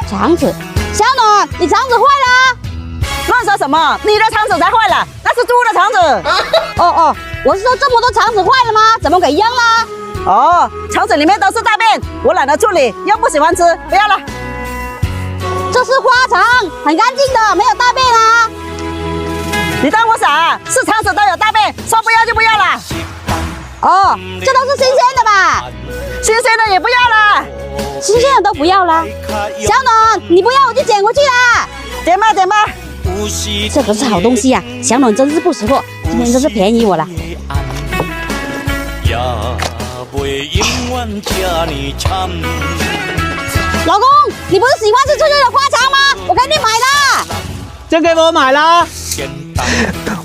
肠子，小暖，你肠子坏了？乱说什么？你的肠子才坏了，那是猪的肠子。哦，我是说这么多肠子坏了吗？怎么给扔了？哦，肠子里面都是大便，我懒得处理，又不喜欢吃，不要了。这是花肠，很干净的，没有大便啊。你当我傻啊？是肠子都有大便，说不要就不要了。哦，这都是新鲜的吧？新鲜的也不要了。新鲜的都不要了。小暖，你不要我就捡回去啦。捡吧捡吧。这可是好东西呀、小暖真是不识货，今天真是便宜我了。老公，你不是喜欢吃脆脆的花肠吗？我给你买的。就给我买啦！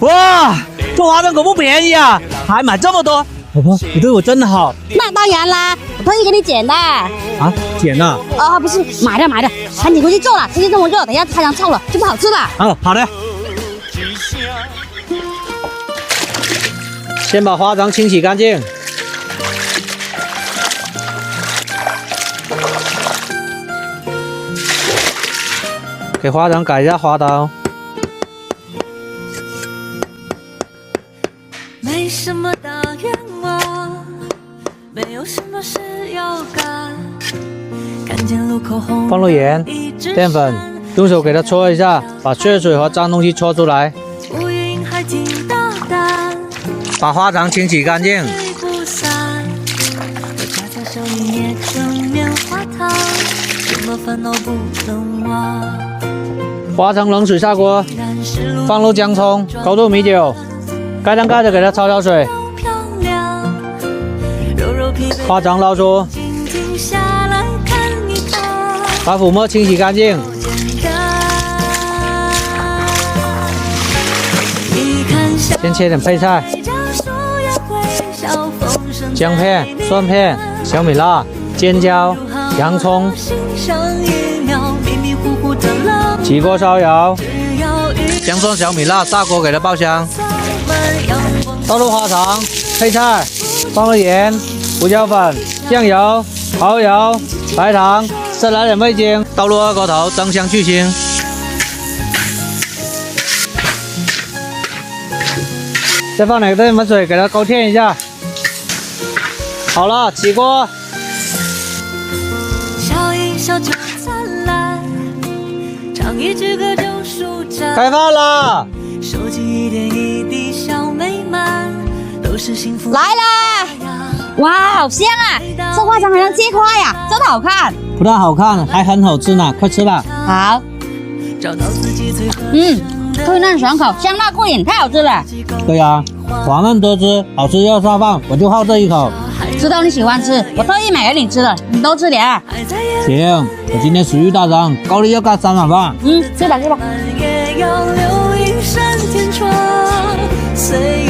哇，这花生可不便宜啊，还买这么多。老婆，你对我真的好。那当然啦，我特意给你捡的。啊，捡了？不是买的，赶紧回去做了，天气这么热，等一下太阳臭了就不好吃了。哦，好的。先把花肠清洗干净。给花肠改一下花刀。没什么大愿望，没有什么事要干。看见路口红放入盐、淀粉，用手给它搓一下，把血水和脏东西搓出来。乌云还挺大胆，把花肠清洗干净。吹不散。我夹在手里捏成棉花糖，什么烦恼不能忘。花肠冷水下锅，放入姜葱、高度米酒，盖上盖子给它焯水。花肠捞出，把腐沫清洗干净。先切点配菜，姜片、蒜片、小米辣、尖椒、洋葱。起锅烧油，姜蒜小米辣大锅给它爆香，倒入花肠、配菜，放入盐、胡椒粉、酱油、蚝油、白糖，再来点味精，倒入二锅头蒸香去腥。再放点淀粉水给它勾芡一下。好了，起锅。笑一笑就灿烂，唱一支歌就舒展。开饭啦！收集一点一滴小美满，都是幸福。来啦！哇，好香啊！这花肠好像切花呀，真好看。不但好看，还很好吃呢，快吃吧。好。找到自己最合脆嫩爽口，香辣过瘾，太好吃了。对呀，黄嫩多汁，好吃又下饭，我就好这一口。知道你喜欢吃，我特意买给你吃的，你多吃点。行，我今天食欲大涨，高丽要干3碗饭。吃吧。也要留一扇天窗，随